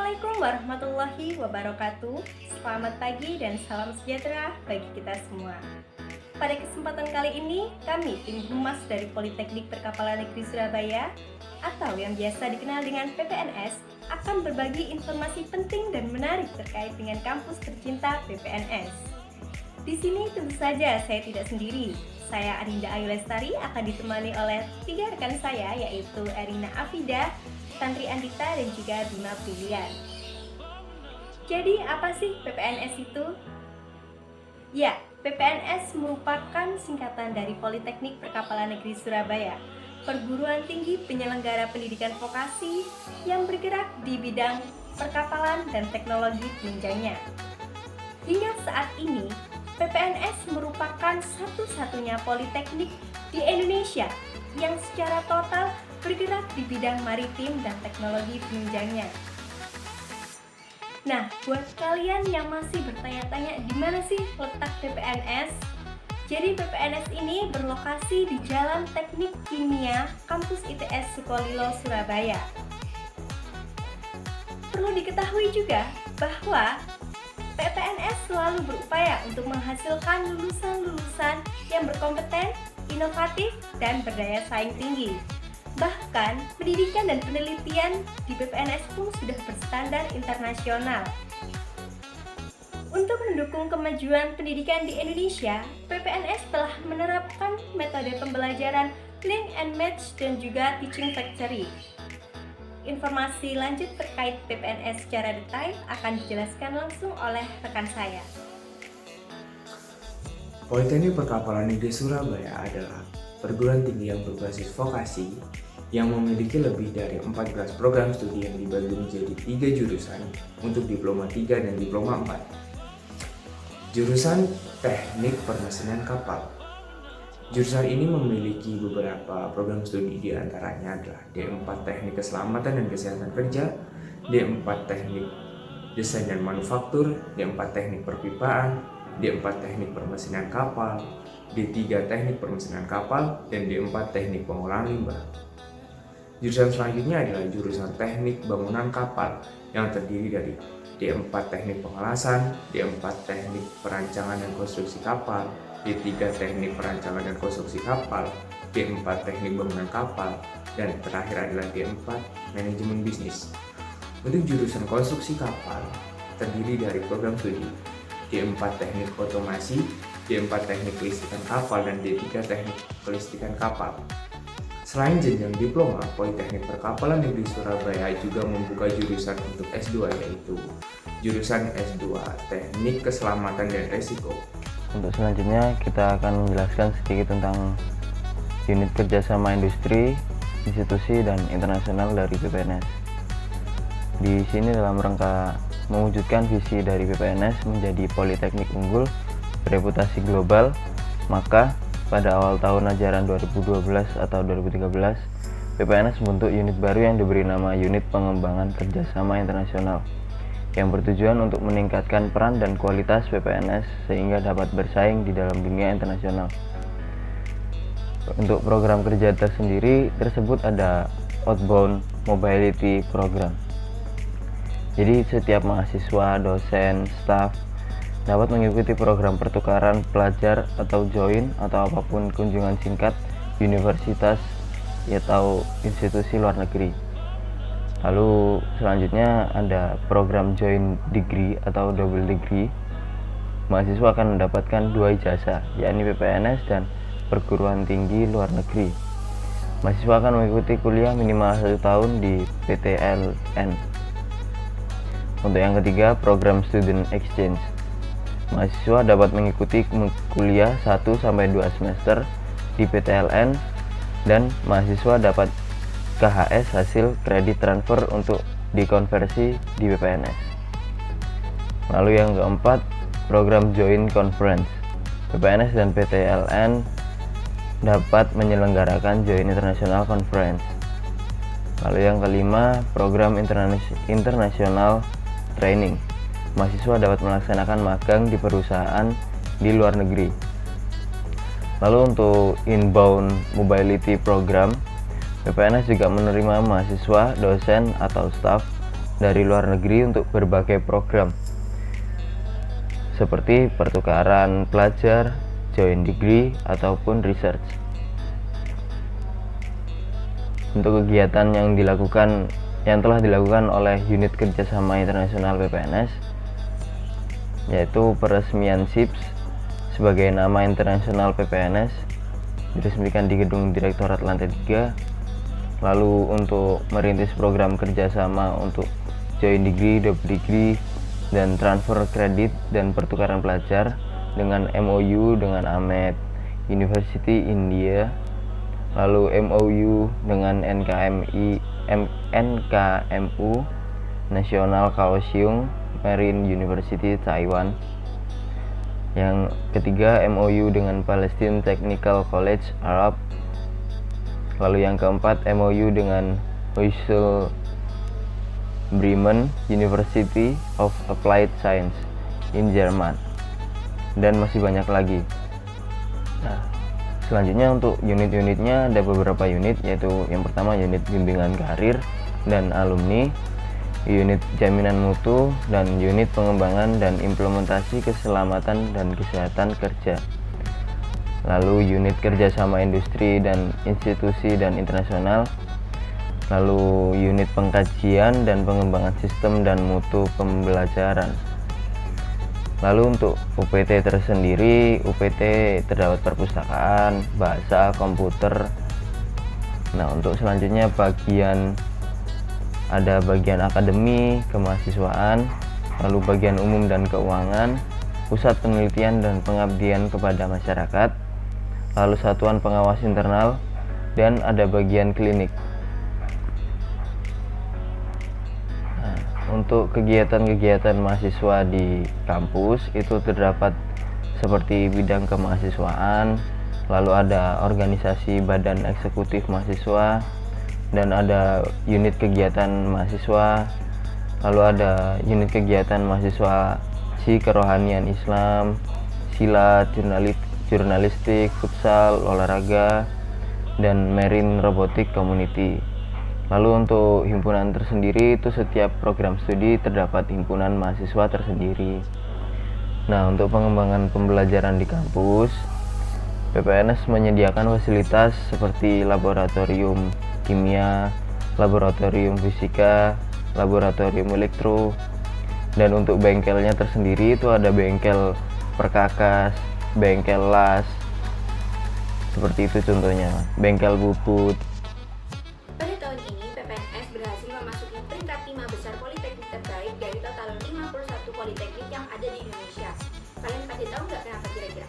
Assalamualaikum warahmatullahi wabarakatuh. Selamat pagi dan salam sejahtera bagi kita semua. Pada kesempatan kali ini, kami tim Humas dari Politeknik Perkapalan Negeri Surabaya atau yang biasa dikenal dengan PPNS akan berbagi informasi penting dan menarik terkait dengan kampus tercinta PPNS. Di sini tentu saja saya tidak sendiri. Saya Arinda Ayu Lestari akan ditemani oleh 3 rekan saya, yaitu Erina Afida, Tantri Andita, dan juga Bima Brilian. Jadi apa sih PPNS itu? Ya, PPNS merupakan singkatan dari Politeknik Perkapalan Negeri Surabaya, perguruan tinggi penyelenggara pendidikan vokasi yang bergerak di bidang perkapalan dan teknologi penunjangnya. Hingga saat ini, PPNS merupakan satu-satunya politeknik di Indonesia yang secara total bergerak di bidang maritim dan teknologi penunjangnya. Nah, buat kalian yang masih bertanya-tanya di mana sih letak PPNS? Jadi PPNS ini berlokasi di Jalan Teknik Kimia, Kampus ITS Sukolilo, Surabaya. Perlu diketahui juga bahwa PPNS selalu berupaya untuk menghasilkan lulusan-lulusan yang berkompeten, inovatif, dan berdaya saing tinggi. Bahkan, pendidikan dan penelitian di PPNS pun sudah berstandar internasional. Untuk mendukung kemajuan pendidikan di Indonesia, PPNS telah menerapkan metode pembelajaran Learn and Match dan juga Teaching Factory. Informasi lanjut terkait PPNS secara detail akan dijelaskan langsung oleh rekan saya. Politeknik Perkapalan Negeri Surabaya adalah perguruan tinggi yang berbasis vokasi yang memiliki lebih dari 14 program studi yang dibagi menjadi 3 jurusan untuk diploma 3 dan diploma 4. Jurusan Teknik Permesinan Kapal. Jurusan ini memiliki beberapa program studi, di antaranya adalah D4 Teknik Keselamatan dan Kesehatan Kerja, D4 Teknik Desain dan Manufaktur, D4 Teknik Perpipaan, D4 Teknik Permesinan Kapal, D3 Teknik Permesinan Kapal, dan D4 Teknik Pengolahan Limbah. Jurusan selanjutnya adalah jurusan Teknik Bangunan Kapal yang terdiri dari D4 Teknik Pengelasan, D4 Teknik Perancangan dan Konstruksi Kapal, D3 Teknik Perancangan dan Konstruksi Kapal, D4 Teknik Bangunan Kapal, dan terakhir adalah D4 Manajemen Bisnis. Untuk jurusan Konstruksi Kapal terdiri dari program studi D4 Teknik Otomasi, D4 Teknik Kelistrikan Kapal, dan D3 Teknik Kelistrikan Kapal. Selain jenjang diploma, Politeknik Perkapalan Negeri Surabaya juga membuka jurusan untuk S2, yaitu jurusan S2 Teknik Keselamatan dan Resiko. Untuk selanjutnya kita akan menjelaskan sedikit tentang unit kerjasama industri, institusi, dan internasional dari PPNS. Di sini dalam rangka mewujudkan visi dari PPNS menjadi politeknik unggul bereputasi global, maka pada awal tahun ajaran 2012 atau 2013, PPNS membentuk unit baru yang diberi nama Unit Pengembangan Kerjasama Internasional, yang bertujuan untuk meningkatkan peran dan kualitas PPNS sehingga dapat bersaing di dalam dunia internasional. Untuk program kerja tersendiri tersebut ada Outbound Mobility Program. Jadi setiap mahasiswa, dosen, staf dapat mengikuti program pertukaran pelajar atau join atau apapun kunjungan singkat universitas atau institusi luar negeri. Lalu selanjutnya ada program join degree atau double degree. Mahasiswa akan mendapatkan 2 ijazah, yakni PPNS dan perguruan tinggi luar negeri. Mahasiswa akan mengikuti kuliah minimal 1 tahun di PTLN. Untuk yang ketiga, program student exchange. Mahasiswa dapat mengikuti kuliah 1-2 semester di PTLN dan mahasiswa dapat KHS hasil kredit transfer untuk dikonversi di PPNS. Lalu yang keempat, program Joint Conference. PPNS dan PTLN dapat menyelenggarakan Joint International Conference. Lalu yang kelima, program internasional training. Mahasiswa dapat melaksanakan magang di perusahaan di luar negeri. Lalu untuk inbound mobility program, PPNS juga menerima mahasiswa, dosen, atau staf dari luar negeri untuk berbagai program seperti pertukaran pelajar, joint degree, ataupun research. Untuk kegiatan yang telah dilakukan oleh Unit Kerjasama Internasional PPNS, yaitu peresmian SIPS sebagai nama internasional PPNS diresmikan di Gedung Direktorat lantai 3. Lalu untuk merintis program kerjasama untuk joint degree, double degree, dan transfer kredit dan pertukaran pelajar dengan MOU dengan AMET University India, lalu MOU dengan NKMU National Kaohsiung Marine University Taiwan. Yang ketiga, MOU dengan Palestine Technical College Arab. Lalu yang keempat, MOU dengan Hochschule Bremen University of Applied Science in Jerman, dan masih banyak lagi. Nah, selanjutnya untuk unit-unitnya ada beberapa unit, yaitu yang pertama unit bimbingan karir dan alumni, unit jaminan mutu, dan unit pengembangan dan implementasi keselamatan dan kesehatan kerja. Lalu unit kerjasama industri dan institusi dan internasional, lalu unit pengkajian dan pengembangan sistem dan mutu pembelajaran. Lalu untuk UPT tersendiri, UPT terdapat perpustakaan, bahasa, komputer. Nah, untuk selanjutnya ada bagian akademi, kemahasiswaan, lalu bagian umum dan keuangan, pusat penelitian dan pengabdian kepada masyarakat, lalu satuan pengawas internal, dan ada bagian klinik. Nah, untuk kegiatan-kegiatan mahasiswa di kampus itu terdapat seperti bidang kemahasiswaan, lalu ada organisasi badan eksekutif mahasiswa, dan ada unit kegiatan mahasiswa, lalu ada unit kegiatan mahasiswa kerohanian Islam, silat, jurnalistik, futsal, olahraga, dan marine robotic community. Lalu untuk himpunan tersendiri itu setiap program studi terdapat himpunan mahasiswa tersendiri. Nah, untuk pengembangan pembelajaran di kampus, PPNS menyediakan fasilitas seperti laboratorium kimia, laboratorium fisika, laboratorium elektro, dan untuk bengkelnya tersendiri itu ada bengkel perkakas, bengkel las, seperti itu contohnya, bengkel bubut. Pada tahun ini, PPNS berhasil memasuki peringkat 5 besar politeknik terbaik dari total 51 politeknik yang ada di Indonesia. Kalian pasti tahu nggak kenapa kira-kira?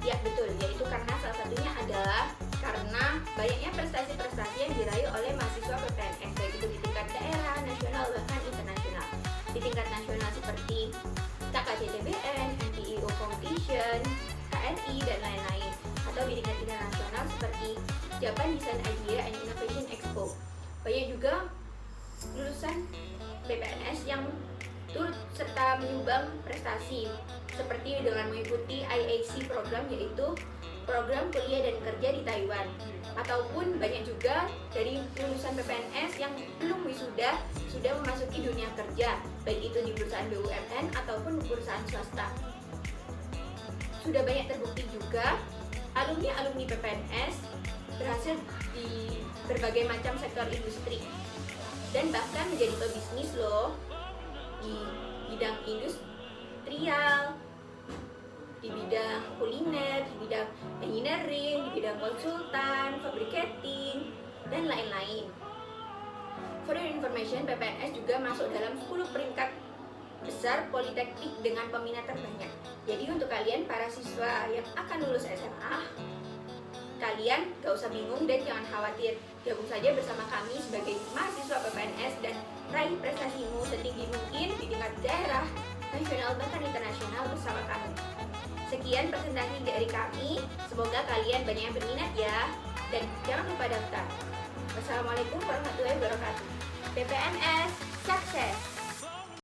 Ya betul, yaitu karena salah satunya adalah karena banyaknya prestasi-prestasi yang diraih oleh mahasiswa PPNS, baik itu di tingkat daerah, nasional, bahkan internasional. Di tingkat nasional seperti KKJTBN, NPIO Competition, KNI, dan lain-lain. Atau di tingkat internasional seperti Japan Design Idea and Innovation Expo. Banyak juga lulusan PPNS yang turut serta menyumbang prestasi seperti dengan mengikuti IAC program, yaitu program kuliah dan kerja di Taiwan, ataupun banyak juga dari lulusan PPNS yang belum wisuda sudah memasuki dunia kerja, baik itu di perusahaan BUMN ataupun perusahaan swasta. Sudah banyak terbukti juga alumni PPNS berhasil di berbagai macam sektor industri dan bahkan menjadi pebisnis loh, di bidang industrial, di bidang kuliner, di bidang engineering, di bidang konsultan, fabrikating, dan lain-lain. For your information, PPNS juga masuk dalam 10 peringkat besar politeknik dengan peminat terbanyak. Jadi untuk kalian para siswa yang akan lulus SMA, kalian gak usah bingung dan jangan khawatir. Gabung saja bersama kami sebagai mahasiswa PPNS dan raih prestasimu setinggi mungkin di tingkat daerah, nasional, bahkan internasional bersama kami. Sekian presentasi dari kami, semoga kalian banyak yang berminat ya, dan jangan lupa daftar. Wassalamualaikum warahmatullahi wabarakatuh. PPNS, sukses!